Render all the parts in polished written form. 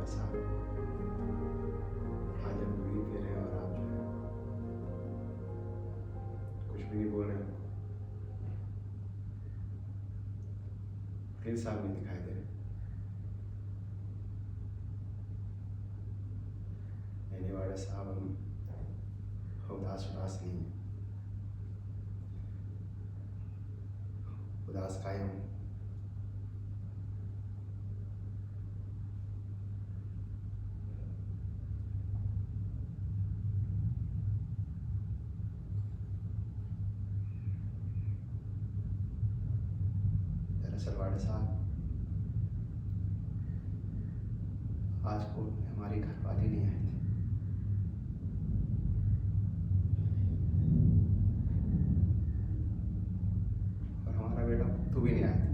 साहब, आज हम बीड़ी पी रहे हैं और आप जो है कुछ भी नहीं बोल रहे हैं। वकील साहब नहीं दिखाई दे रहे। नहीं वाड़े साहब, हम उदास उदास नहीं हैं। उदास काहे हूँ? दरअसल वाड़े साहब, आज कोर्ट में हमारी घरवाली नहीं आई थी। और हमारा बेटा तू भी नहीं आया था।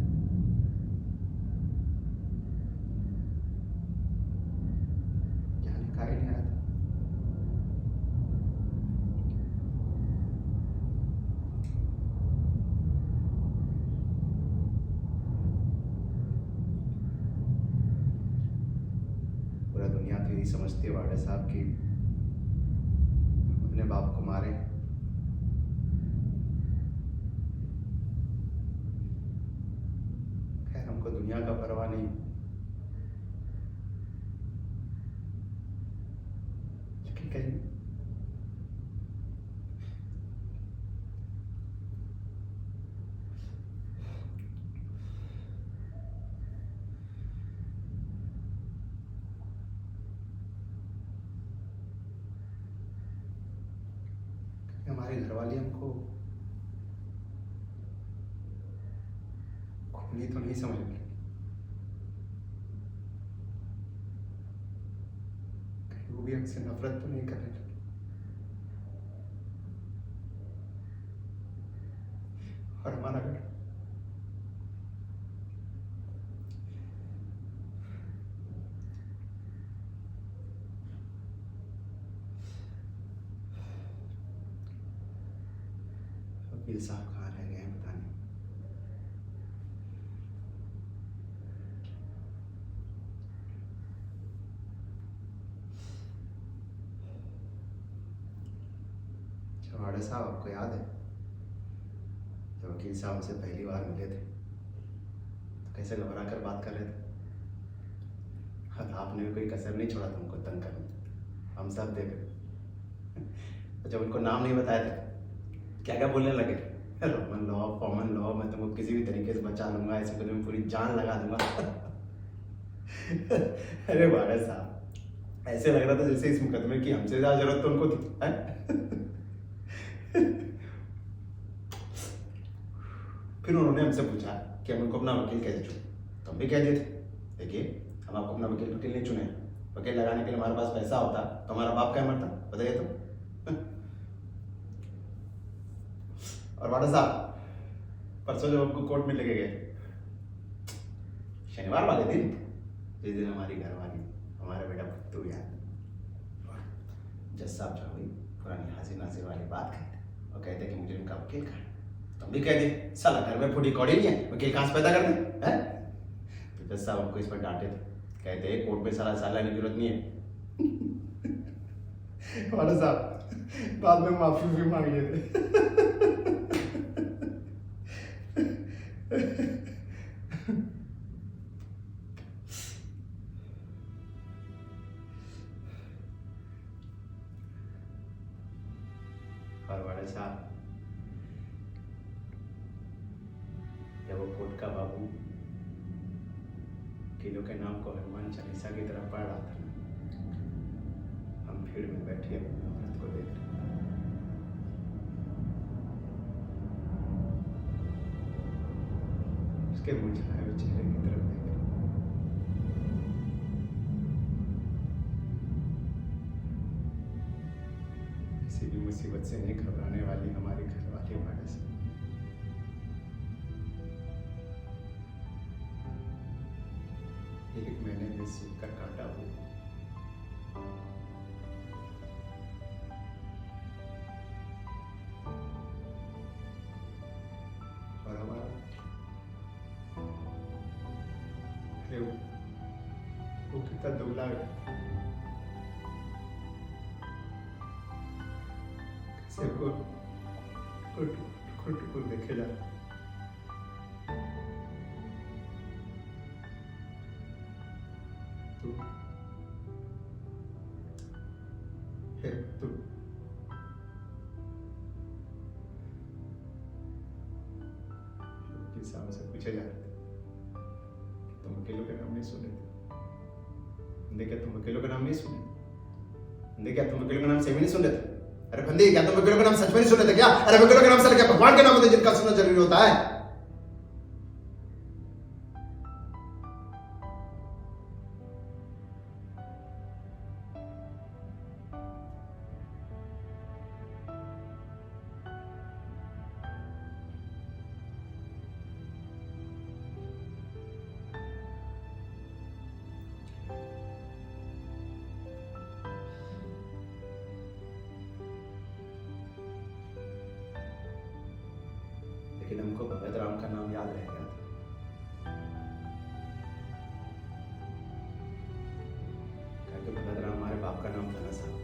क्या काहे नहीं आया था? पूरा दुनिया तो यही समझती है वाड़े साहब कि अपने बाप को मारे। खैर, हमको दुनिया का परवाह नहीं, लेकिन कहीं हमारी घरवाली हमको खूनी तो नहीं समझ रही। कहीं वो भी हमसे नफरत तो नहीं करने लगी। और हमारा बेटा वकील साहब कहाँ रह गए हैं पता नहीं। चौहाड़े साहब, आपको याद है जब वकील साहब से पहली बार मिले थे तो कैसे घबरा कर बात कर रहे थे? और आपने भी कोई कसर नहीं छोड़ा तुमको तंग करने। हम सब देख रहे। तो जब उनको नाम नहीं बताया था, क्या क्या बोलने लगे? रोमन लॉ, कॉमन लॉ, मैं तुमको किसी भी तरीके से बचा लूंगा, ऐसे को तुम्हें पूरी जान लगा दूंगा। अरे वाड़े साहब, ऐसे लग रहा था जैसे इस मुकदमे की हमसे ज्यादा जरूरत तो उनको थी। फिर उन्होंने हमसे पूछा कि हम उनको अपना वकील कैसे चुने, तो हम भी कह दिए थे देखिए, हम आपको अपना वकील नहीं चुने। वकील लगाने के लिए हमारे पास पैसा होता तो हमारा बाप क्या मरता, बताइए तो। और वाड़ा साहब, परसों जब आपको कोर्ट में लेके गए, शनिवार वाले दिन, जिस दिन हमारी घरवाली हमारा बेटा भुट्टू यार जज साहब जो हुई पुरानी हंसी नासी वाली बात कहते और कहते कि मुझे उनका वकील कहा। तुम भी कह दे साला घर में फूटी कौड़ी नहीं है, वकील कहाँ से पैदा कर दे हैं? तो जज साहब हमको इस पर डांटे थे, कहते कोर्ट में साला साला की जरूरत नहीं है। वाड़ा साहब बाद में माफी भी मांग लिए थे। और वाड़ा साहब, जब वो कोर्ट का बाबू किलो के नाम को हनुमान चालीसा की तरह पढ़ रहा था, हम भीड़ में बैठे अपनी औरत को देख रहे, उसके मुरझाए हुए चेहरे की तरफ देख रहे। किसी भी मुसीबत से नहीं घबराने वाली हमारी घरवाली वाड़े से एक महीने में सूख कर काटा हुआ। और हमारा वो कितना दुबला है, कैसे को टुकुर देखे जा। तू तू सामने से पूछे जा रहे थे, तुम अकेलों के नाम नहीं सुने थे। क्या तुम अकेलों का नाम नहीं सुने? क्या तुम अकेलों का नाम सही नहीं सुन रहे थे? अरे बंदे, क्या तुम अकेलों का नाम सच में नहीं सुन रहे थे क्या? अरे अकेलों का नाम सर क्या भगवान के नाम होते जिनका सुनना जरूरी होता है? लेकिन हमको भगत राम का नाम याद रह गया था। क्योंकि भगत राम हमारे बाप का नाम था ना साहब।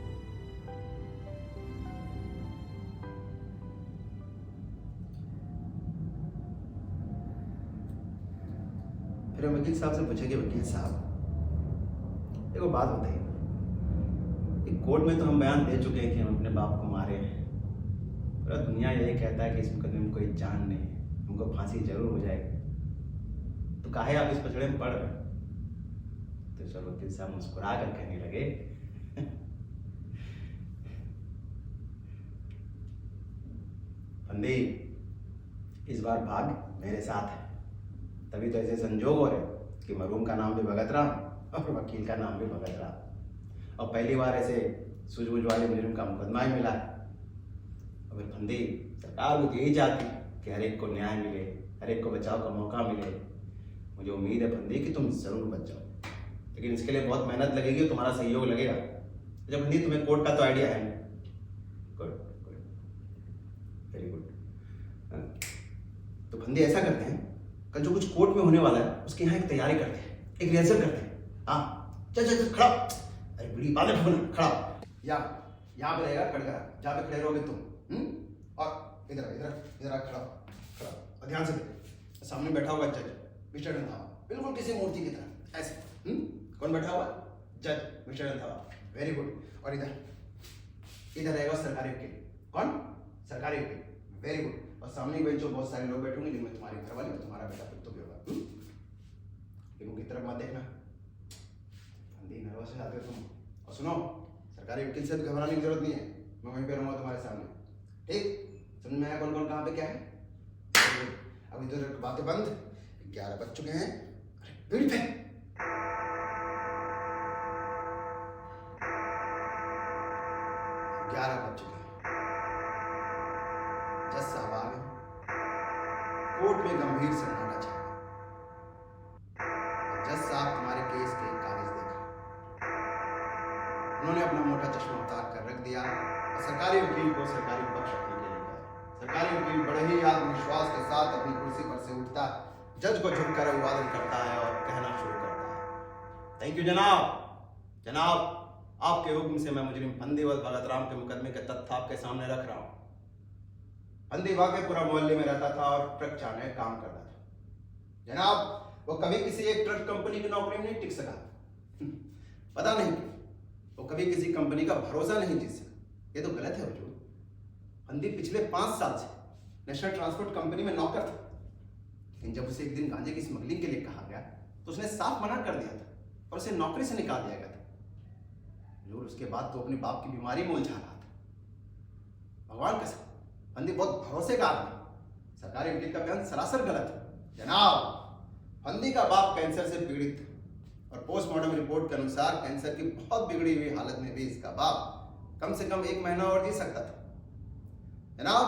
फिर हम वकील साहब से पूछे कि वकील साहब देखो बात बताइए, कोर्ट में तो हम बयान दे चुके हैं कि हम अपने बाप को मारे हैं। पूरा दुनिया यही कहता है कि इस मुकदमे में कोई जान नहीं है, हमको फांसी जरूर हो जाएगी, तो काहे आप इस पचड़े में पड़ रहे? तो चलो वकील साहब मुस्कुरा कर कहने लगे फंदी, इस बार भाग मेरे साथ है, तभी तो ऐसे संजोग हो रहे कि मरहूम का नाम भी भगत राम और वकील का नाम भी भगत राम, और पहली बार ऐसे सूझबूझ वाले मुजरिम का मुकदमा ही मिला है। और फंदी, सरकार भी यही चाहती कि हर एक को न्याय मिले, हर एक को बचाव का मौका मिले। मुझे उम्मीद है फंदी कि तुम जरूर बच जाओ, लेकिन इसके लिए बहुत मेहनत लगेगी और तुम्हारा सहयोग लगेगा। जब फंदी तुम्हें कोर्ट का तो आइडिया है। Good good, very good. तो फंदी ऐसा करते हैं, कल जो कुछ कोर्ट में होने वाला है उसकी यहाँ एक तैयारी करते हैं, एक रिहर्सल करते हैं। हाँ चल चल खड़ा, अरे बड़ी बात है, खड़ा यहाँ पे रहेगा, खड़ा जहाँ पे खड़े रहोगे तुम। और इधर इधर इधर खड़ा खड़ा, और ध्यान से देख, सामने बैठा हुआ जज मिस्टर रंधावा, बिल्कुल किसी मूर्ति की तरह ऐसे। कौन बैठा हुआ? जज मिस्टर रंधावा, वेरी गुड। और इधर इधर रहेगा सरकारी वकील। कौन? सरकारी वकील, वेरी गुड। और सामने बेंच में बहुत सारे लोग बैठे होंगे, जिनमें तुम्हारी घरवाली और तुम्हारा बेटा तो भी होगा। लेकिन की तरफ मत देखना, नर्वस हो जाते हो तुम। और सुनो, सरकारी वकील से घबराने की जरूरत नहीं है, मैं वहीं पे रहूंगा तुम्हारे सामने, ठीक? समझ में आया कौन कौन कहाँ पे क्या है? अब इधर बातें बंद, 11 बज चुके हैं। अरे बीड़ी फेंक, 11 बज चुके हैं। जज साहब आ गए, कोर्ट में गंभीर सन्नाटा छा गया। जज साहब तुम्हारे केस के कागज देखा, उन्होंने अपना मोटा चश्मा उतार कर रख दिया और सरकारी वकील को सरकारी पक्ष रखने के लिए कहा। सरकारी वकील बड़े ही आत्मविश्वास के साथ अपनी कुर्सी पर से उठता है, जज को झुककर अभिवादन करता है और कहना शुरू करता है, थैंक यू जनाब। जनाब, आपके हुक्म से मैं मुजरिम फंदी व भगत राम के मुकदमे के तथ्य आपके सामने रख रहा हूं। फंदी वाकेपुरा मोहल्ले में रहता था और ट्रक चालने का काम करता था। जनाब, वो कभी किसी एक ट्रक कंपनी की नौकरी में नहीं टिक सका। पता नहीं वो कभी किसी कंपनी का भरोसा नहीं जीत सका। ये तो गलत है हुजूर। फंदी पिछले 5 साल से नेशनल ट्रांसपोर्ट कंपनी में नौकर था, लेकिन जब उसे एक दिन गांजे की स्मगलिंग के लिए कहा गया तो उसने साफ मना कर दिया था और उसे नौकरी से निकाल दिया गया था। हुजूर, उसके बाद तो अपने बाप की बीमारी में उलझा रहा था। भगवान कसम, फंदी बहुत भरोसे का आदमी। सरकारी वकील का बयान सरासर गलत है। जनाब, फंदी का बाप कैंसर से पीड़ित था और पोस्टमार्टम रिपोर्ट के अनुसार कैंसर की बहुत बिगड़ी हुई हालत में भी इसका बाप कम से कम 1 महीना और जी सकता था। जनाब,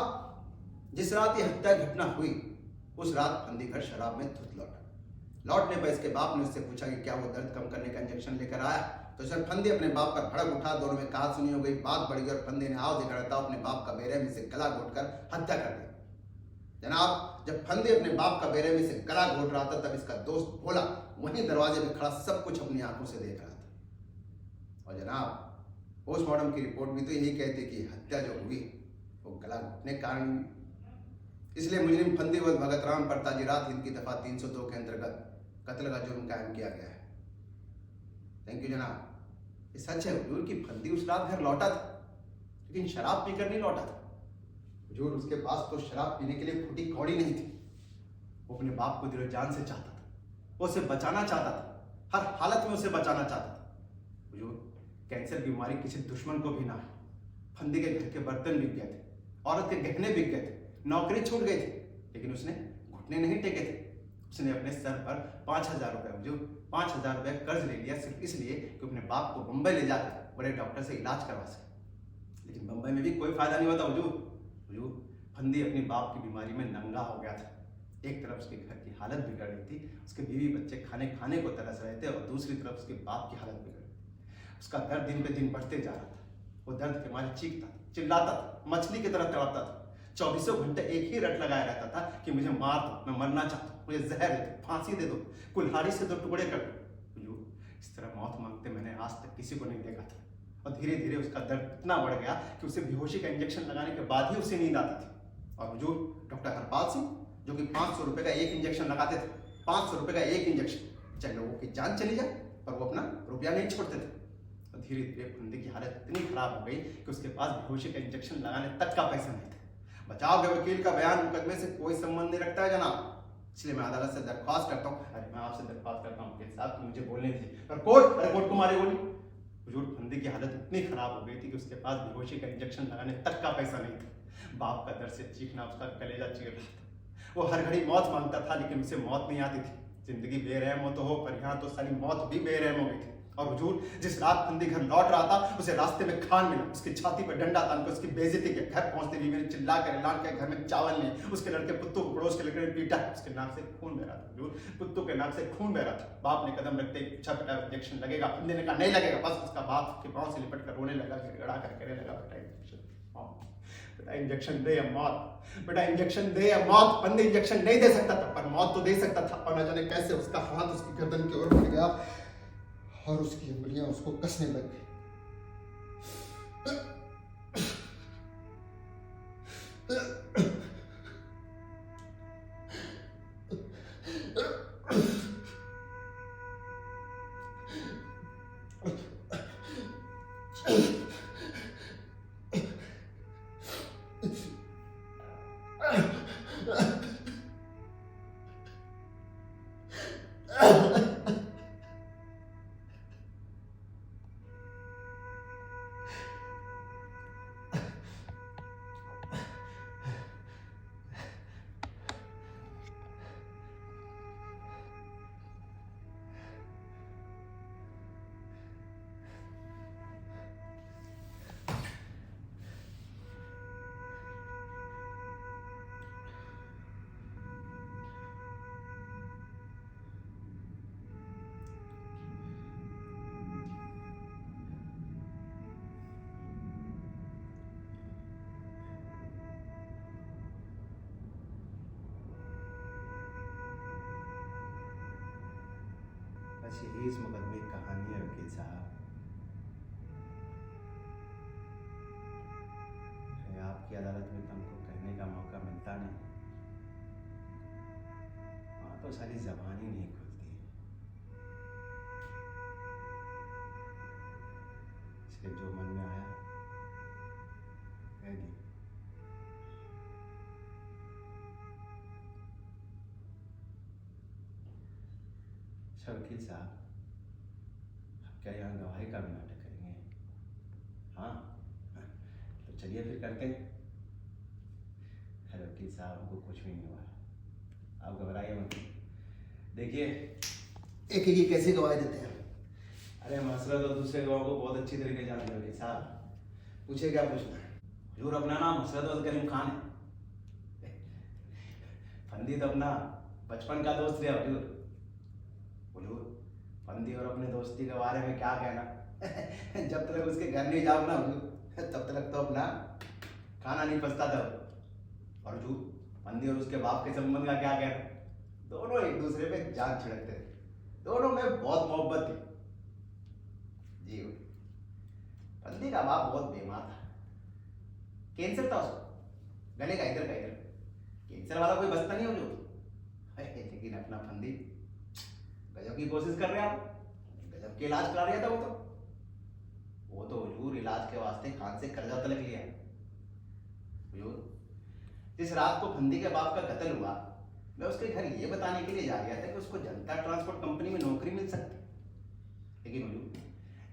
जिस रात ये हत्या घटना हुई उस रात फंदी घर शराब में धुत लौटा। लौटने पर इसके बाप ने उससे पूछा कि क्या वो दर्द कम करने का इंजेक्शन लेकर आया, तो सर फंदी अपने बाप पर भड़क उठा। दोनों में कहा सुनी हो गई, बात बढ़ गई और फंदी ने आओ दिखाता अपने बाप का बेरहमी से गला घोटकर हत्या कर दी। जनाब, जब फंदे अपने बाप का बेरहमी से गला घोट रहा था तब इसका दोस्त भोला वहीं दरवाजे में खड़ा सब कुछ अपनी आंखों से देख रहा था। और जनाब पोस्टमार्टम की रिपोर्ट भी तो यही कहती कि हत्या जो हुई वो गला घोटने के कारण हुई। इसलिए मुजरिम फंदीवल भगत राम परताजी रात हिंद की दफा 302 के अंतर्गत कत्ल का जुर्म कायम किया गया है। थैंक यू जनाब। ये सच है हुजूर की फंदी उस रात घर लौटा था, लेकिन शराब पीकर नहीं लौटा था। हुजूर उसके पास तो शराब पीने के लिए फूटी कौड़ी नहीं थी। वो अपने बाप को दिलो जान से चाहता था, वो उसे बचाना चाहता था, हर हालत में उसे बचाना चाहता था। हुजूर कैंसर की बीमारी किसी दुश्मन को भी ना है। फंदी के घर के बर्तन बिक गए थे, औरत के गहने बिक गए थे, नौकरी छूट गई थी, लेकिन उसने घुटने नहीं टेके थे। उसने अपने सर पर 5,000 रुपए हुजूर 5,000 रुपए कर्ज ले लिया सिर्फ इसलिए कि अपने बाप को बंबई ले जाकर बड़े डॉक्टर से इलाज करवा सके। लेकिन बंबई में भी कोई फायदा नहीं होता हुजूर। हुजूर फंदी अपनी बाप की बीमारी में नंगा हो गया था। एक तरफ उसके घर की हालत बिगड़ रही थी, उसके बीवी बच्चे खाने खाने को तरस रहे थे, और दूसरी तरफ उसके बाप की हालत बिगड़ रही थी। उसका दर्द दिन पे दिन बढ़ते जा रहा था। वो दर्द के मारे चीखता था, चिल्लाता था, मछली की तरह तड़पता था। 24 घंटे एक ही रट लगाया रहता था कि मुझे मार दो, मैं मरना चाहता हूँ, मुझे जहर दे दो, फांसी दे दो, कुल्हाड़ी से 2 टुकड़े कर दो। हुजूर इस तरह मौत मांगते मैंने आज तक किसी को नहीं देखा था। और धीरे धीरे उसका दर्द इतना बढ़ गया कि उसे बेहोशी का इंजेक्शन लगाने के बाद ही उसे नींद आती थी। और हुजूर डॉक्टर हरपाल सिंह जो कि 500 रुपए का एक इंजेक्शन लगाते थे, 500 रुपए का एक इंजेक्शन, चाहे लोगों की जान चली जाए पर वो अपना रुपया नहीं छोड़ते थे। और धीरे धीरे फंदी की हालत इतनी खराब हो गई कि उसके पास बेहोशी का इंजेक्शन लगाने तक का पैसा नहीं था। बचाव के वकील का बयान मुकदमे से कोई संबंध नहीं रखता है जनाब, इसलिए मैं अदालत से दरख्वास्त करता हूँ। अरे मैं आपसे दरख्वास्त करता हूँ वकील साहब कि मुझे बोलने दीजिए। पर कोर्ट को मारे गोली। हुजूर फंदी की हालत इतनी खराब हो गई थी कि उसके पास बेहोशी का इंजेक्शन लगाने तक का पैसा नहीं था। बाप का दर्द से चीखना उसका कलेजा चीर रहा था। वो हर घड़ी मौत मांगता था, लेकिन उसे मौत नहीं आती थी। जिंदगी बेरहम हो तो हो, पर यहाँ तो सारी मौत भी बेरहम हो गई थी। और हुजूर जिस रात फंदी घर लौट रहा था उसे रास्ते में खान मिला, उसकी छाती पर डंडा तान कर उसकी बेइज्जती के घर पहुंचते भी मैंने चिल्ला कर ऐलान किया घर में चावल नहीं। उसके लड़के पुत्तू को पड़ोस के लड़के ने पीटा, उसके नाक से खून बह रहा था। हुजूर पुत्तू के नाक से खून बह रहा था। बाप ने कदम रखते ही पूछा बेटा इंजेक्शन लगेगा? फंदी ने कहा नहीं लगेगा। बस उसका बाप के पांव से लिपट कर रोने लगा, गिड़गिड़ा कर कहने लगा बेटा इंजेक्शन दे या मौत, बेटा इंजेक्शन दे या मौत। फंदी इंजेक्शन नहीं दे सकता था पर मौत तो दे सकता था। और न जाने कैसे उसका हाथ उसकी गर्दन की ओर बढ़ गया और उसकी उंगलियां उसको कसने लग गई। यही इस मुकदमे की कहानी है वकील साहब। आपकी अदालत में तो हमको कहने का मौका मिलता नहीं, वहाँ तो सारी जबान ही नहीं खुलती, इसलिए जो मन में आया कह दिया। अच्छा वकील साहब, आप क्या यहाँ गवाही का भी नाटक करेंगे? हाँ तो चलिए फिर करते हैं। अरे वकील साहब हमको कुछ भी नहीं हुआ, आप घबराइए मत। देखिए एक ही कैसे गवाही देते हैं। अरे मसला तो दूसरे गवाह को बहुत अच्छी तरीके जानते हैं वकील साहब, पूछे क्या पूछना है। हजूर अपना नाम मुसरत करीम खान है। फंदी तो अपना बचपन का दोस्त है हजूर। हुजूर फंदी और अपने दोस्ती के बारे में क्या कहना जब तक उसके घर नहीं जाओ ना हुजूर तब तक तो अपना खाना नहीं पचता था। और हुजूर फंदी और उसके बाप के संबंध का क्या कहना, दोनों एक दूसरे पे जान छिड़कते थे, दोनों में बहुत मोहब्बत थी जी। फंदी का बाप बहुत बीमार था, कैंसर था उसको, गले का इधर का इधर। कैंसर वाला कोई बचता नहीं हो जो, लेकिन अपना फंदी गजब की कोशिश कर रहा था, गजब के इलाज करा रहा था वो तो हुजूर इलाज के वास्ते खान से कर्जा तलक लिया। हुजूर जिस रात को फंदी के बाप का कत्ल हुआ, मैं उसके घर ये बताने के लिए जा रहा था कि उसको जनता ट्रांसपोर्ट कंपनी में नौकरी मिल सकती, लेकिन हुजूर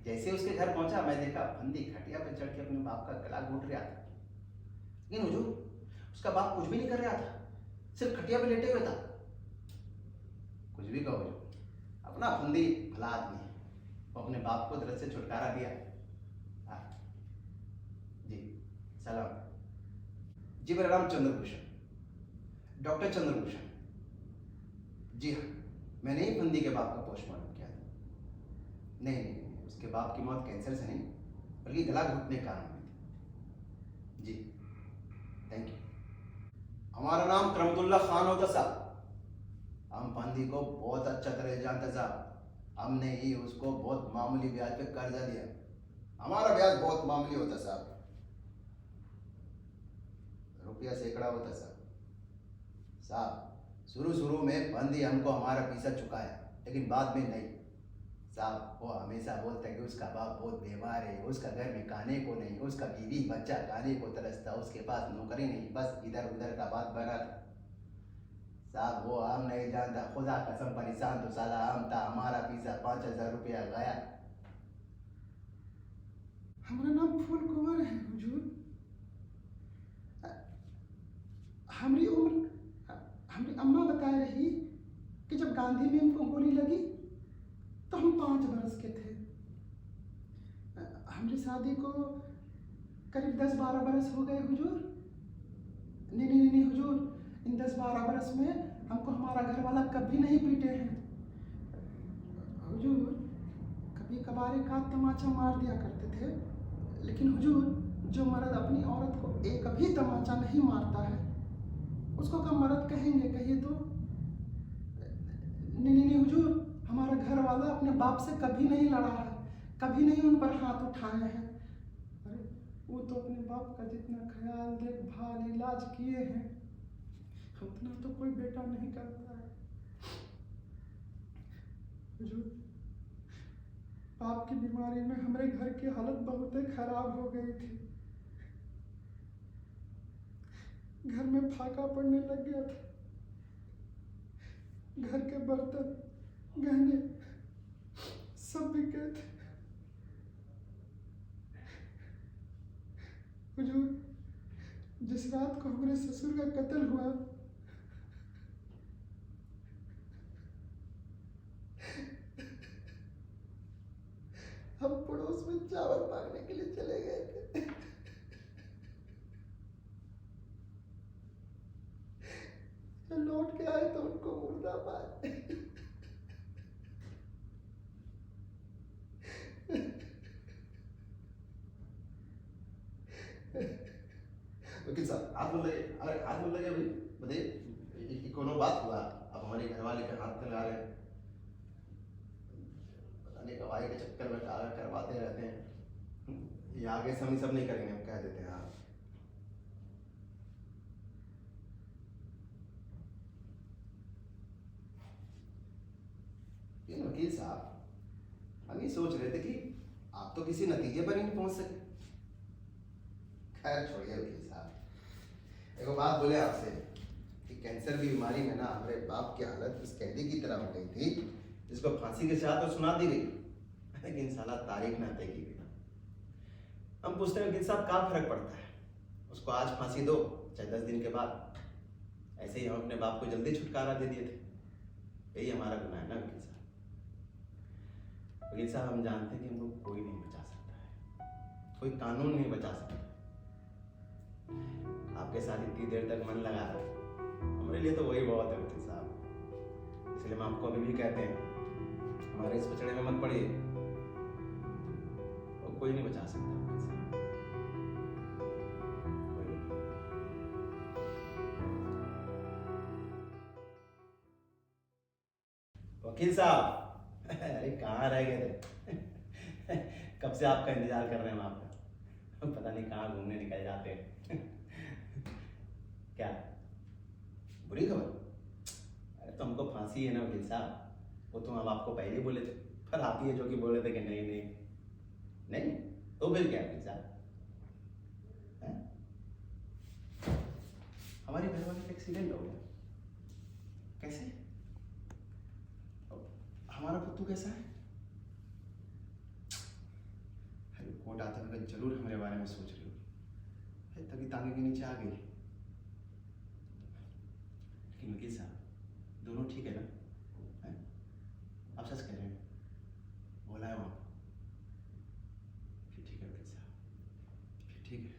जैसे उसके घर पहुंचा मैं देखा फंदी खटिया पर चढ़ के अपने बाप का गला घोट रहा था। लेकिन हुजूर उसका बाप कुछ भी नहीं कर रहा था, सिर्फ खटिया पे लेटे हुए था। कुछ भी कहो हुजूर, अपना फंदी भला आदमी है, वो अपने बाप को दर्द से छुटकारा दिया। जी सलाम जी। मेरा नाम चंद्रभूषण, डॉक्टर चंद्रभूषण। जी हाँ, मैंने ही फंदी के बाप का पोस्टमार्टम किया था। नहीं, उसके बाप की मौत कैंसर से नहीं बल्कि गला घुटने के कारण हुई थी। जी थैंक यू। हमारा नाम करमतुल्ला खान होता साहब, हम फंदी को बहुत अच्छा तरह जानते साहब। हमने ही उसको बहुत मामूली ब्याज पे कर्जा दिया, हमारा ब्याज बहुत मामूली होता साहब, रुपया सैकड़ा होता साहब। शुरू में फंदी हमको हमारा पैसा चुकाया, लेकिन बाद में नहीं साहब। वो हमेशा बोलता है कि उसका बाप बहुत बीमार है, उसका घर में खाने को नहीं, उसका बीवी बच्चा खाने को तरसता, उसके पास नौकरी नहीं, बस इधर उधर का बात बना था साहब। वो हम नहीं जानता, खुदा कसम परेशान तो साला हम था, हमारा पैसा 5,000 रुपया गया। हमारा नाम फूल कुंवर है हुजूर। हमारी उम्र, हमारी अम्मा बता रही कि जब गांधी में इनको गोली लगी तो हम 5 बरस के थे। हमारी शादी को करीब 10-12 बरस हो गए हुजूर। नहीं हुजूर, इन 10-12 बरस में हमको हमारा घर वाला कभी नहीं पीटे हैं हुजूर। कभी कभार एक आध तमाचा मार दिया करते थे, लेकिन हुजूर जो मर्द अपनी औरत को एक भी तमाचा नहीं मारता है उसको कब मर्द कहेंगे, कहिए तो। नहीं हुजूर, हमारा घर वाला अपने बाप से कभी नहीं लड़ा है, कभी नहीं उन पर हाथ उठाए हैं। अरे वो तो अपने बाप का जितना ख्याल देखभाल इलाज किए हैं उतना तो कोई बेटा नहीं करता है हुजूर। बाप की बीमारी में हमारे घर की हालत बहुत ही खराब हो गई थी, घर में फाका पड़ने लग गया था, घर के बर्तन गहने सब बिक गए थे हुजूर। जिस रात को हमारे ससुर का कत्ल हुआ हम पड़ोस में चावल मांगने के लिए चले गए थे। लौट के आए तो उनको मुर्दा पाए। वकील साहब हाथ मत लगे, अरे हाथ मत लगे भाई, बताइए कोनो बात हुआ, अब हमारे घर वाले के हाथ में ला रहे हैं, पता नहीं गवाही के चक्कर में कागज करवाते रहते हैं। ये आगे से हम सब नहीं करेंगे, हम कह देते हैं। हाँ वकील साहब, हम ये सोच रहे थे कि आप तो किसी नतीजे पर ही नहीं पहुंच सके। खैर छोड़िए वकील साहब, एक बात बोले आपसे कि कैंसर की बीमारी में ना हमारे बाप की हालत इस कैदी की तरह हो गई थी जिसको फांसी की सजा तो सुना दी गई, लेकिन साला तारीख ना तय की गई। हम पूछते हैं वकील साहब क्या फर्क पड़ता है, उसको आज फांसी दो चाहे 10 दिन के बाद, ऐसे ही हम अपने बाप को जल्दी छुटकारा दे दिए थे। यही हमारा गुनाह है ना वकील साहब। वकील साहब हम जानते हैं कि हमको कोई नहीं बचा सकता है, कोई कानून नहीं बचा सकता। आपके साथ इतनी देर तक मन लगा रहा है, हमारे लिए तो वही बहुत है वकील साहब। इसलिए हम आपको अभी भी कहते हैं हमारे इस पचड़े में मत पड़िए, और कोई नहीं बचा सकता वकील साहब। वकील साहब, अरे कहाँ रह गए थे? कब से आपका इंतजार कर रहे हैं हम आपका, पता नहीं कहाँ घूमने निकल जाते हैं। क्या बुरी खबर? अरे तो हमको फांसी है ना वकील साहब, वो तो हम आपको पहले ही बोले थे, पर आप ही है जो कि बोले थे कि नहीं नहीं नहीं, तो फिर क्या वकील साहब? हैं? हमारे घर वाले का एक्सीडेंट हो गया। कैसे? हमारा पुत्तू कैसा है? अरे कोर्ट आते वक्त जरूर हमारे बारे में सोच रही हो, तभी तांगे के नीचे आ गई। लेकिन वकील साहब दोनों ठीक है ना? हैं? आप सच कह रहे हैं? बोला है वहाँ? फिर ठीक है वकील साहब, फिर ठीक है।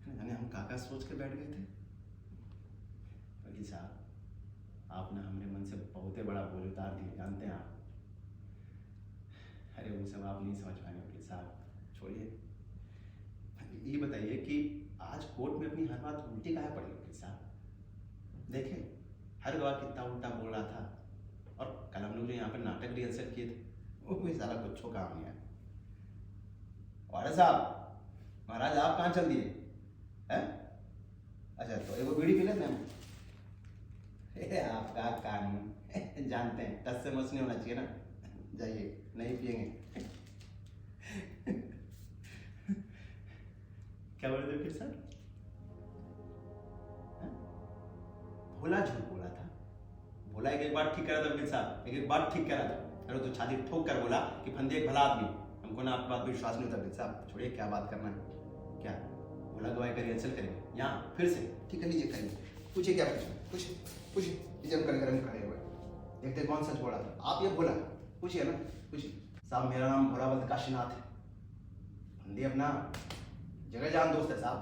जाने हम काका सोच के बैठ गए थे। वकील साहब आपने हमारे मन से बहुत ही बड़ा बोझ उतार दिया, जानते हैं आप। अरे वो सब आप नहीं समझ पाएंगे वकील साहब, छोड़िए। ये बताइए कि आज कोर्ट में अपनी हर बात उल्टी काहे पड़ी वकील साहब? देखें हर गवाह कितना उल्टा बोल रहा था, और कल हम लोग जो यहाँ पर नाटक रिहर्सल किए थे वो भी सारा कुछ काम नहीं आया। वाड़ा साहब, महाराज आप कहाँ चल दिए हैं? अच्छा तो एक बीड़ी पी लेते हैं। आपका कानून जानते हैं, टस से मस नहीं होना चाहिए ना, जाइए नहीं पिएंगे। क्या बोले थे फिर सर? भोला झूठ बोला था, भोला एक बार ठीक करा था वकील साहब, एक बार ठीक करा था। अरे तो छाती ठोक कर बोला कि फंदे एक भला आदमी। हमको ना आपकी बात पर विश्वास नहीं होता वकील साहब, छोड़िए क्या बात करना है। क्या भोला गवाही का रिहर्सल करेंगे यहाँ फिर से? ठीक है लीजिए करेंगे, पूछिए क्या पूछिए, पूछिए जब कर हम खड़े हुए देखते कौन सच बोला था। आप ये बोला पूछिए ना, पूछिए। साहब मेरा नाम भोलावंत काशीनाथ है, फंदी अपना जगह जान दोस्त है साहब।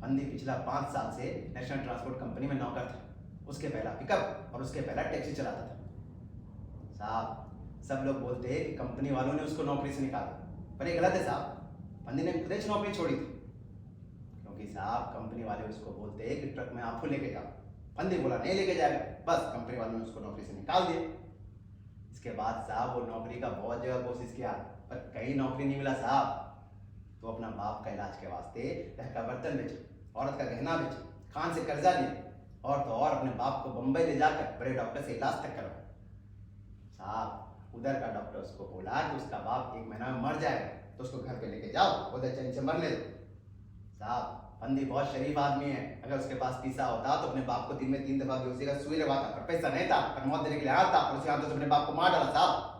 फंदी पिछला 5 साल से नेशनल ट्रांसपोर्ट कंपनी में नौकर था, उसके पहला पिकअप और उसके पहला टैक्सी चलाता था साहब। सब लोग बोलते हैं कि कंपनी वालों ने उसको नौकरी से निकाला, पर ये गलत है साहब। फंदी ने खुद ही नौकरी छोड़ी थी, क्योंकि साहब कंपनी वाले उसको बोलते हैं कि ट्रक में आपको लेके जाओ। फंदी बोला नहीं लेके जाएगा, बस कंपनी वालों ने उसको नौकरी से निकाल दिया। इसके बाद साहब वो नौकरी का बहुत जगह कोशिश किया, पर कहीं नौकरी नहीं मिला साहब। तो अपना बाप का इलाज के वास्ते घर का बर्तन बेचे, औरत का गहना बेचे, खान से कर्जा लिया, और तो और अपने बाप को बंबई ले जाकर बड़े डॉक्टर से इलाज तक करवाया साहब। उधर का डॉक्टर उसको बोला कि उसका बाप 1 महीना में मर जाएगा, तो उसको घर पे लेके जाओ, उधर चैन से मरने दो साहब। फंदी बहुत शरीफ आदमी है, अगर उसके पास पैसा होता तो अपने बाप को दिन में 3 दफा बेहोशी का सुई लगवाता, पर पैसा नहीं था, पर मौत देने के लिए आया था, और उसी हाथों से अपने बाप को मार डाला साहब।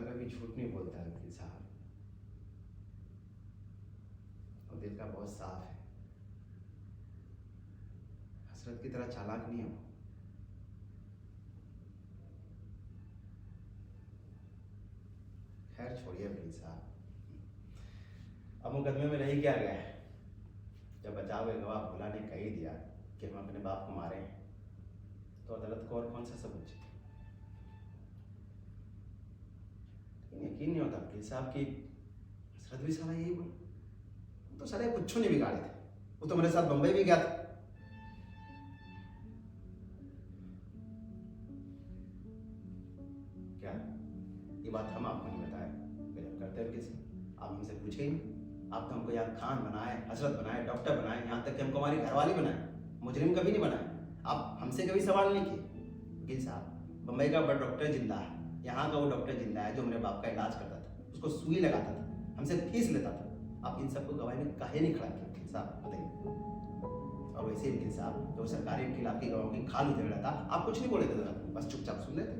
कभी झूठ नहीं बोलता है वकील साहब, और दिल का बहुत साफ है। हसरत की तरह चालाक नहीं हो। खैर छोड़िए वकील साहब, अब मुकदमे में रही क्या गया है? जब बचाव के गवाह भोला ने कह ही दिया कि हम अपने बाप को मारे हैं, तो अदालत को और कौन सा सबूत चाहिए? यकीन नहीं होता वकील साहब कि हसरत भी साला यही बोला। तो साले कुछ नहीं बिगाड़े थे, वो तो मेरे साथ बंबई भी गया था। क्या ये बात हम आपको नहीं बताए? गजब करते हैं किसी, आप हमसे पूछे ही नहीं। आप तो हमको यहाँ खान बनाए, हसरत बनाए, डॉक्टर बनाए, यहाँ तक कि हमको हमारी घरवाली बनाए, मुजरिम कभी नहीं बनाए। आप हमसे कभी सवाल नहीं किए। वकील साहब बंबई का बड़ा डॉक्टर जिंदा है, यहाँ का वो डॉक्टर जिंदा है जो मेरे बाप का इलाज करता था, उसको सुई लगाता था, हमसे फीस लेता था। आप इन सबको गवाही में काहे नहीं खड़ा किया वकील साहब, बताइए। और वैसे वकील साहब जो सरकारी वकील आपकी गवाहों की खाल उधेड़ रहा था, आप कुछ नहीं बोले थे, बस चुपचाप सुन लेते।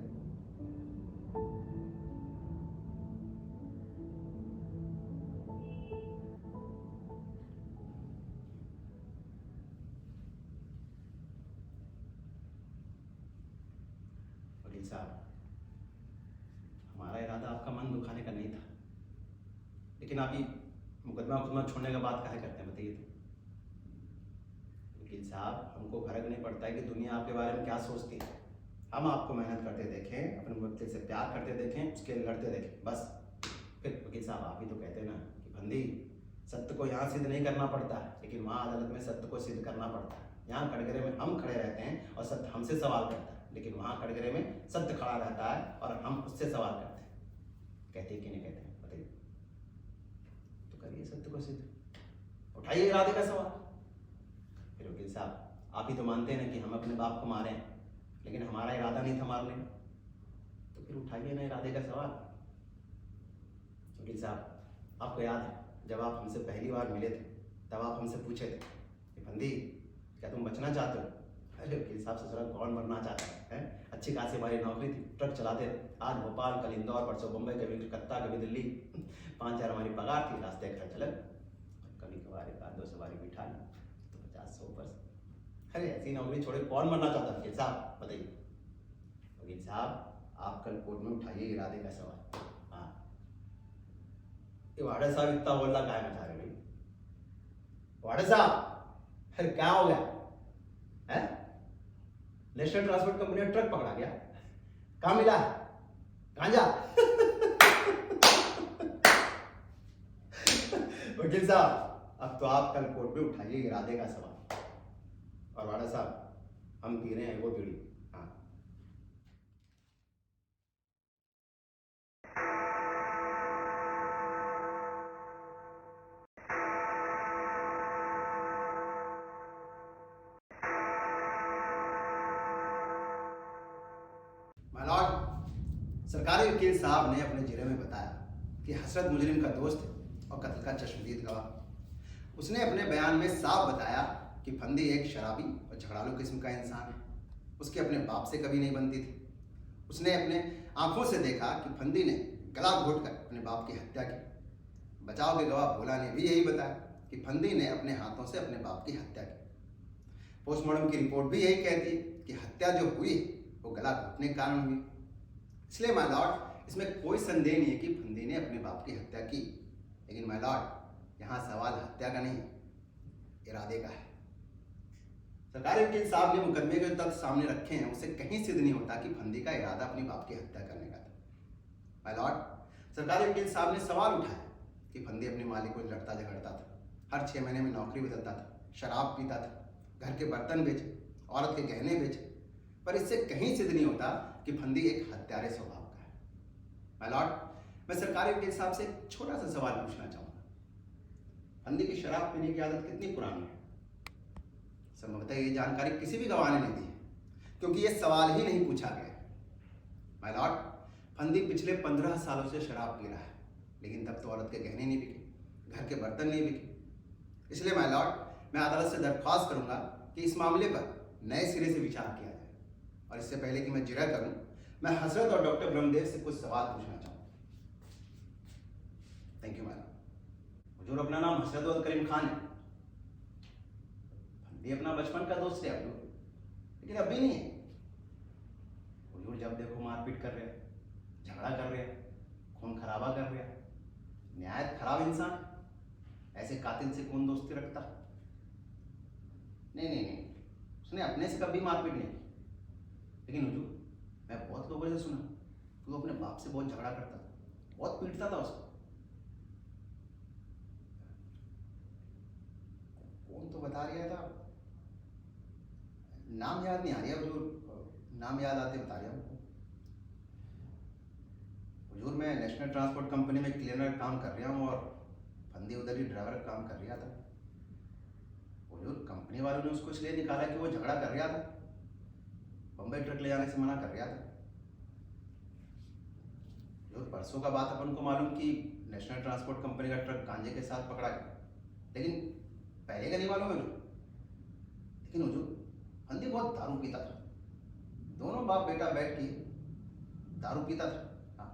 साहब, हमारा इरादा आपका मन दुखाने का नहीं था, लेकिन आप ये मुकदमा छोड़ने का बात काहे करते हैं बताइए तो। वकील साहब, हमको फर्क नहीं पड़ता है कि दुनिया आपके बारे में क्या सोचती है। हम आपको मेहनत करते देखें, अपने मुवक्किल से प्यार करते देखें, उसके लिए लड़ते देखें, बस। फिर वकील साहब, आप ही तो कहते हैं ना कि फंदी, सत्य को यहाँ सिद्ध नहीं करना पड़ता है, लेकिन वहाँ अदालत में सत्य को सिद्ध करना पड़ता है। यहाँ कटघरे में हम खड़े रहते हैं और सत्य हमसे सवाल करता है, लेकिन वहाँ कटघरे में सत्य खड़ा रहता है और हम उससे सवाल करते हैं। कहते हैं कि नहीं कहते हैं बताइए? तो करिए सत्य को सिद्ध, उठाइए इरादे का सवाल। फिर वकील साहब, आप ही तो मानते हैं ना कि हम अपने बाप को मारे हैं, लेकिन हमारा इरादा नहीं था मारने का, तो फिर उठाइए ना इरादे का सवाल। वकील साहब, आपको याद है जब आप हमसे पहली बार मिले थे, तब आप हमसे पूछे थे कि फंदी, क्या तुम बचना चाहते हो? अरे वकील साहब, ससुराल कौन मरना चाहता है? अच्छी खासी हमारी नौकरी थी, ट्रक चलाते थे, आज भोपाल, कल इंदौर, परसों मुंबई, कभी कलकत्ता, कभी दिल्ली। 5,000 हमारी पगार थी, रास्ते खर्च अलग, कभी कभार एक आध 2 सवारी बिठा ली तो 50-100 ऊपर। अरे ऐसी नौकरी छोड़े कौन मरना चाहता है वकील साहब बताइए? वकील साहब, आप कल कोर्ट में उठाइए इरादे का सवाल। हाँ, ये वाड़ा साहब इतना बोलना क्या है भाई? वाड़ा साहब, अरे क्या हो गया है? नेशनल ट्रांसपोर्ट कंपनी में ट्रक पकड़ा गया, कहाँ मिला है? गांजा। वकील साहब, अब तो आप कल कोर्ट में उठाइए इरादे का सवाल। और वाड़ा साहब, हम पी रहे हैं वो बीड़ी। हाँ, माय लॉर्ड, सरकारी वकील साहब ने अपने जिले में बताया कि हसरत मुजरिम का दोस्त है और कत्ल का चश्मदीद गवाह। उसने अपने बयान में साफ बताया कि फंदी एक शराबी और झगड़ालू किस्म का इंसान है। उसके अपने बाप से कभी नहीं बनती थी। उसने अपने आंखों से देखा कि फंदी ने गला घोटकर अपने बाप की हत्या की। बचाव के गवाह भोला ने भी यही बताया कि फंदी ने अपने हाथों से अपने बाप की हत्या की। पोस्टमार्टम की रिपोर्ट भी यही कहती है कि हत्या जो हुई वो गला घोटने के कारण हुई। इसलिए माय लॉर्ड, इसमें कोई संदेह नहीं है कि फंदी ने अपने बाप की हत्या की। लेकिन माय लॉर्ड, यहाँ सवाल हत्या का नहीं, इरादे का है। सरकारी वकील साहब ने मुकदमे के तथ्य सामने रखे हैं, उससे कहीं सिद्ध नहीं होता कि फंदी का इरादा अपनी बाप की हत्या करने का था। माय लॉर्ड, सरकारी वकील साहब ने सवाल उठाया कि फंदी अपने मालिक को लड़ता झगड़ता था, हर 6 महीने में नौकरी बदलता था, शराब पीता था, घर के बर्तन बेचे, औरत के गहने बेचे, पर इससे कहीं सिद्ध नहीं होता कि फंदी एक हत्यारे स्वभाव का है। माय लॉर्ड, मैं सरकारी वकील साहब से एक छोटा सा सवाल पूछना चाहूंगा। फंदी की शराब पीने की आदत कितनी पुरानी है? संभवतः ये जानकारी किसी भी गवाह ने नहीं दी है, क्योंकि ये सवाल ही नहीं पूछा गया। माय लॉर्ड, फंदी पिछले 15 सालों से शराब पी रहा है, लेकिन तब तो औरत के गहने नहीं बिके, घर के बर्तन नहीं बिके। इसलिए माय लॉर्ड, मैं अदालत से दरख्वास्त करूंगा कि इस मामले पर नए सिरे से विचार किया जाए। और इससे पहले कि मैं जिरह करूं, मैं हजरत और डॉक्टर ब्रह्मदेव से कुछ सवाल पूछना चाहूंगा। Thank you madam. हुजूर, अपना नाम हजरत और करीम खान है। फंदी अपना बचपन का दोस्त है हुजूर, लेकिन अभी नहीं है। हुजूर जब देखो मारपीट कर रहे हैं, झगड़ा कर रहे हैं, खून खराबा कर रहे हैं, निहायत खराब इंसान। ऐसे कातिल से कौन दोस्ती रखता? नहीं नहीं नहीं, उसने अपने से कभी मारपीट नहीं की। लेकिन हुजूर, मैं बहुत लोगों से सुना कि वो अपने बाप से बहुत झगड़ा करता था, बहुत पीटता था उसको। कौन तो बता रहा था, नाम याद नहीं आ रहा हुजूर, नाम याद आते बता रहा हूँ। हुजूर, मैं नेशनल ट्रांसपोर्ट कंपनी में क्लीनर काम कर रहा हूँ और फंदी उधर ही ड्राइवर काम कर रहा था। हुजूर, कंपनी वालों ने उसको इसलिए निकाला कि वो झगड़ा कर रहा था, बम्बई ट्रक ले जाने से मना कर रहा था। हुजूर, परसों का बात अपन को मालूम कि नेशनल ट्रांसपोर्ट कंपनी का ट्रक गांजे के साथ पकड़ा गया, लेकिन पहले का नहीं मालूम है। लेकिन हुजूर, फंदी बहुत दारू पीता था। दोनों बाप बेटा बैठ के दारू पीता था। हाँ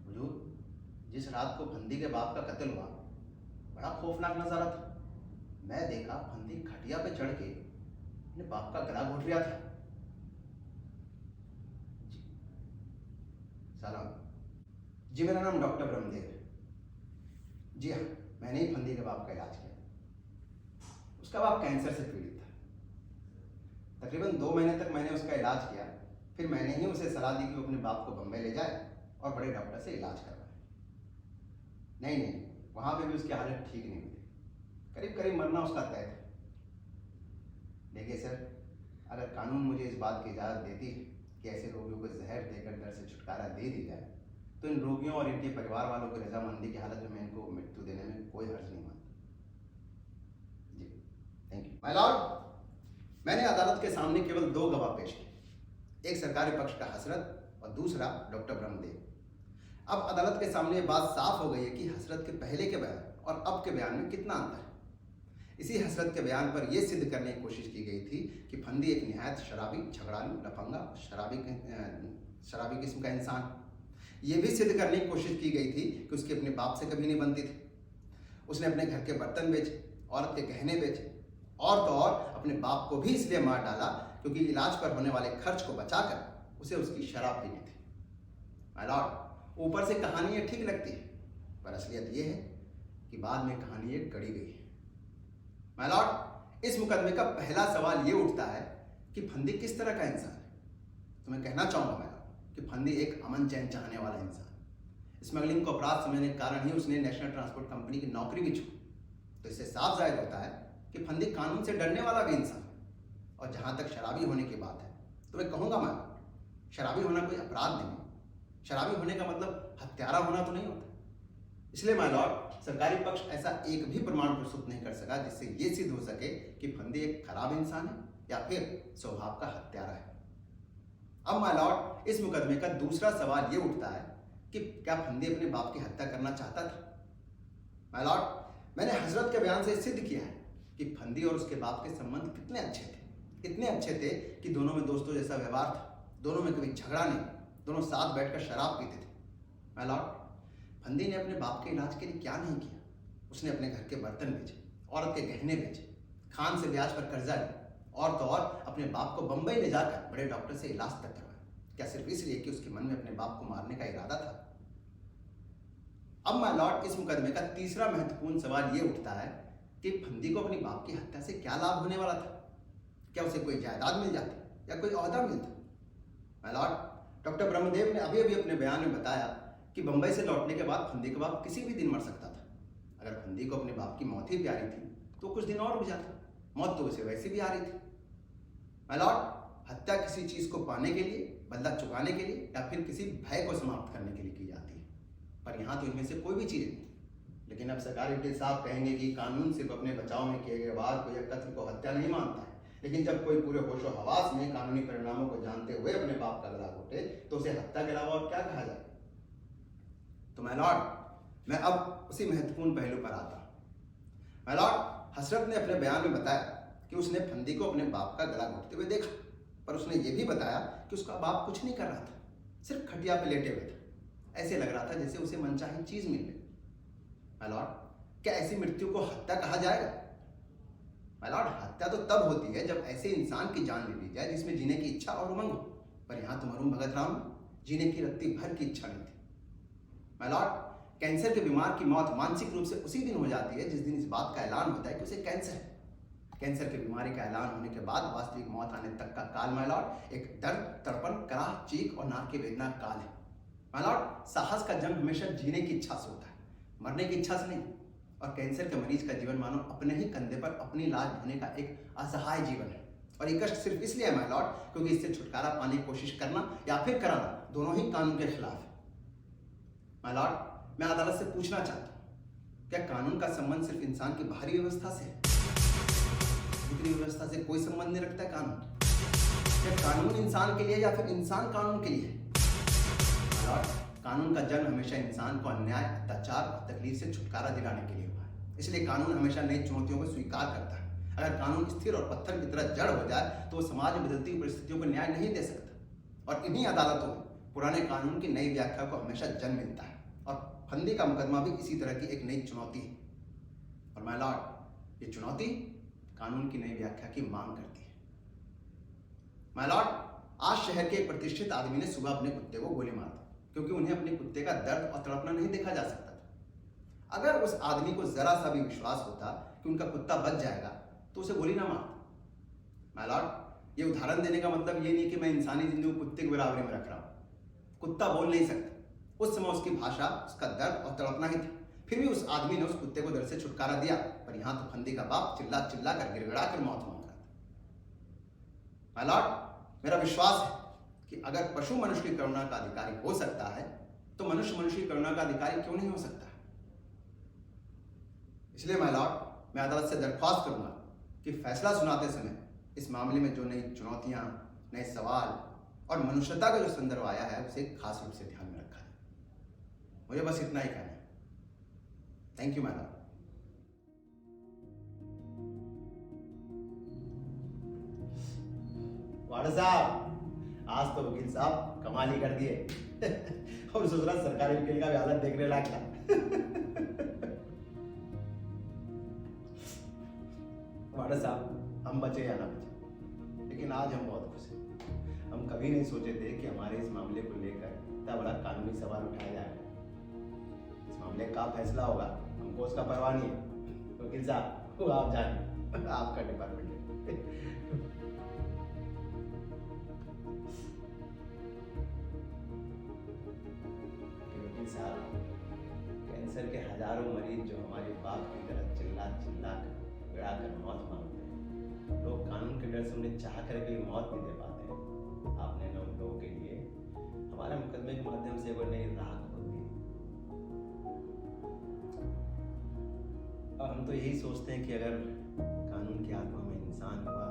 हुजूर, जिस रात को फंदी के बाप का कत्ल हुआ, बड़ा खौफनाक नजारा था। मैं देखा फंदी खटिया पे चढ़ के अपने बाप का गला घोट रहा था। सलाम जी, मेरा नाम डॉक्टर ब्रह्मदेव है। जी हाँ, मैंने ही फंदी के बाप का इलाज किया। उसका बाप कैंसर से पीड़ित था। तकरीबन 2 महीने तक मैंने उसका इलाज किया। फिर मैंने ही उसे सलाह दी कि वो अपने बाप को बम्बई ले जाए और बड़े डॉक्टर से इलाज करवाए। नहीं, वहाँ पे भी उसकी हालत ठीक नहीं हुई। करीब करीब मरना उसका तय था। देखिए सर, अगर कानून मुझे इस बात की इजाज़त देती है कि ऐसे रोगियों को जहर देकर दर से छुटकारा दे दी जाए, तो इन रोगियों और इनके परिवार वालों की रजामंदी की हालत में मैं इनको मृत्यु देने में कोई हर्ज नहीं मानता। जी, थैंक यू। माय लॉर्ड, मैंने अदालत के सामने केवल 2 गवाह पेश किए, एक सरकारी पक्ष का हसरत और दूसरा डॉक्टर ब्रह्मदेव। अब अदालत के सामने बात साफ हो गई है कि हसरत के पहले के बयान और अब के बयान में कितना अंतर है। इसी हसरत के बयान पर यह सिद्ध करने की कोशिश की गई थी कि फंदी एक निहायत शराबी, झगड़ालू, लफंगा, शराबी किस्म का इंसान। ये भी सिद्ध करने की कोशिश की गई थी कि उसके अपने बाप से कभी नहीं बनती थी। उसने अपने घर के बर्तन बेचे, औरत के गहने बेचे, और तो और अपने बाप को भी इसलिए मार डाला क्योंकि इलाज पर होने वाले खर्च को बचाकर उसे उसकी शराब पीनी थी। माय लॉर्ड, ऊपर से कहानी ये ठीक लगती है, पर असलियत ये है कि बाद में कहानी ये गढ़ी गई है। माय लॉर्ड, इस मुकदमे का पहला सवाल ये उठता है कि फंदी किस तरह का इंसान है। तो मैं कहना चाहूँगा माय लॉर्ड कि फंदी एक अमन चैन चाहने वाला इंसान। स्मगलिंग को अपराध समझने के कारण ही उसने नेशनल ट्रांसपोर्ट कंपनी की नौकरी भी छोड़ी। तो इससे साफ जाहिर होता है कि फंदी कानून से डरने वाला भी इंसान है। और जहाँ तक शराबी होने की बात है, तो मैं कहूँगा माय लॉर्ड, शराबी होना कोई अपराध नहीं है। शराबी होने का मतलब हत्यारा होना तो नहीं होता। इसलिए माय लॉर्ड, सरकारी पक्ष ऐसा एक भी प्रमाण प्रस्तुत नहीं कर सका जिससे ये सिद्ध हो सके कि फंदी एक खराब इंसान है या फिर स्वभाव का हत्यारा है। अब माय लॉर्ड, इस मुकदमे का दूसरा सवाल ये उठता है कि क्या फंदी अपने बाप की हत्या करना चाहता था। माय लॉर्ड, मैंने हजरत के बयान से सिद्ध किया है कि फंदी और उसके बाप के संबंध कितने अच्छे थे। इतने अच्छे थे कि दोनों में दोस्तों जैसा व्यवहार था, दोनों में कभी झगड़ा नहीं, दोनों साथ बैठकर शराब पीते थे। माय लॉर्ड, फंदी ने अपने बाप के इलाज के लिए क्या नहीं किया। उसने अपने घर के बर्तन बेचे, औरत के गहने बेचे, खान से ब्याज पर कर्जा लिया, और तो और अपने बाप को बंबई ले जाकर बड़े डॉक्टर से इलाज तक करवाया। क्या सिर्फ इसलिए कि उसके मन में अपने बाप को मारने का इरादा था। अब माय लॉर्ड, इस मुकदमे का तीसरा महत्वपूर्ण सवाल ये उठता है कि फंदी को अपने बाप की हत्या से क्या लाभ होने वाला था। क्या उसे कोई जायदाद मिल जाती या कोई ओहदा मिलता। माय लॉर्ड, डॉक्टर ब्रह्मदेव ने अभी अभी अपने बयान में बताया कि बंबई से लौटने के बाद फंदी का बाप किसी भी दिन मर सकता था। अगर फंदी को अपने बाप की मौत ही प्यारी थी तो कुछ दिन और रुक जाता, मौत तो उसे वैसे भी आ रही थी। माय लॉर्ड, हत्या किसी चीज को पाने के लिए, बदला चुकाने के लिए या फिर किसी भय को समाप्त करने के लिए की जाती है, पर यहाँ तो इनमें से कोई भी चीज नहीं। लेकिन अब सरकारी वकील साहब कहेंगे कि कानून सिर्फ अपने बचाव में किए गए वार को या कत्ल को हत्या नहीं मानता है, लेकिन जब कोई पूरे होशो हवास में कानूनी परिणामों को जानते हुए अपने बाप का गला घोटे तो उसे हत्या के अलावा और क्या कहा जाए। तो माय लॉर्ड, मैं अब उसी महत्वपूर्ण पहलू पर आता हूं। माय लॉर्ड, हसरत ने अपने बयान में बताया कि उसने फंदी को अपने बाप का गला घोटते हुए देखा, पर उसने ये भी बताया कि उसका बाप कुछ नहीं कर रहा था, सिर्फ खटिया पे लेटे हुए था। ऐसे लग रहा था जैसे उसे मनचाही चीज मिल गई। माय लॉर्ड, क्या ऐसी मृत्यु को हत्या कहा जाएगा। माय लॉर्ड, हत्या तो तब होती है जब ऐसे इंसान की जान ले ली जाए जिसमें जीने की इच्छा और उमंग हो, पर यहाँ तो मरूम भगत राम जीने की रत्ती भर की इच्छा नहीं थी। माय लॉर्ड, कैंसर के बीमार की मौत मानसिक रूप से उसी दिन हो जाती है जिस दिन इस बात का ऐलान होता है कि उसे कैंसर है। कैंसर की बीमारी का ऐलान होने के बाद वास्तविक मौत आने तक का काल माय लॉर्ड एक दर्द, तड़पन, कराह, चीख और नाक की वेदना काल है। माय लॉर्ड, साहस का जन्म हमेशा जीने की इच्छा से होता है, मरने की इच्छा से नहीं। और कैंसर के मरीज का जीवन मानो अपने ही कंधे पर अपनी लाज ढोने का एक असहाय जीवन है। और ये कष्ट सिर्फ इसलिए है माय लॉर्ड क्योंकि इससे छुटकारा पाने की कोशिश करना या फिर कराना दोनों ही कानून के खिलाफ है। माय लॉर्ड, मैं अदालत से पूछना चाहता हूँ, क्या कानून का संबंध सिर्फ इंसान की बाहरी व्यवस्था से है। भीतरी व्यवस्था से कोई संबंध नहीं रखता है कानून। क्या कानून इंसान के लिए या फिर इंसान कानून के लिए है। माय लॉर्ड, कानून का जन्म हमेशा इंसान को अन्याय, अत्याचार और तकलीफ से छुटकारा दिलाने के लिए हुआ है। इसलिए कानून हमेशा नई चुनौतियों को स्वीकार करता है। अगर कानून स्थिर और पत्थर की तरह जड़ हो जाए तो वो समाज में बदलती हुई परिस्थितियों को न्याय नहीं दे सकता। और इन्हीं अदालतों में पुराने कानून की नई व्याख्या को हमेशा जन्म मिलता है। और फंदी का मुकदमा भी इसी तरह की एक नई चुनौती है। और माय लॉर्ड, ये चुनौती कानून की नई व्याख्या की मांग करती है। माय लॉर्ड, आज शहर के एक प्रतिष्ठित आदमी ने सुबह अपने कुत्ते को गोली मार दी। क्योंकि उन्हें अपने कुत्ते का दर्द और तड़पना नहीं देखा जा सकता था। अगर उस आदमी को जरा सा भी विश्वास होता कि उनका कुत्ता बच जाएगा तो उसे गोली ना मारता। माय लॉर्ड, ये उदाहरण देने का मतलब ये नहीं कि मैं इंसानी जिंदगी को कुत्ते की बराबरी में रख रहा हूँ। कुत्ता बोल नहीं सकता। उस समय उसकी भाषा उसका दर्द और तड़पना ही थी। फिर भी उस आदमी ने उस कुत्ते को दर्द से छुटकारा दिया, पर यहाँ तो फंदी का बाप चिल्ला चिल्ला कर गिड़गिड़ा कर मौत मांग रहा था। माय लॉर्ड, मेरा विश्वास है कि अगर पशु मनुष्य की करुणा का अधिकारी हो सकता है तो मनुष्य मनुष्य की करुणा का अधिकारी क्यों नहीं हो सकता? इसलिए माय लॉर्ड, मैं अदालत से दरख्वास्त करूंगा कि फैसला सुनाते समय इस मामले में जो नई चुनौतियां, नए सवाल और मनुष्यता का जो संदर्भ आया है उसे खास रूप से ध्यान में रखा है। मुझे बस इतना ही कहना है। Thank you my Lord. Ward साहब, आज तो वकील साहब कमाल ही कर दिए और दूसरा सरकारी वकील का भी हालत देखने लायक था। वार्ड साहब, हम बचे या ना बचे, लेकिन आज हम बहुत खुश हैं। हम कभी नहीं सोचे थे कि हमारे इस मामले को लेकर इतना बड़ा कानूनी सवाल उठाया जाएगा। इस मामले का फैसला होगा, हमको उसका परवाह नहीं है। वकील साहब, वो आप जानिए, आपका डिपार्टमेंट है। वकील साहब, कैंसर के हजारों मरीज जो हमारे बाप की तरह चिल्ला चिल्ला कर गिड़ा कर मौत मांगते हैं, लोग कानून के डर से उन्हें चाह कर भी मौत नहीं दे पाते हैं। आपने न उन लोगों के लिए हमारे मुकदमे के माध्यम से वो नई राह खोल दी। और हम तो यही सोचते हैं कि अगर कानून की आत्मा में इंसान हुआ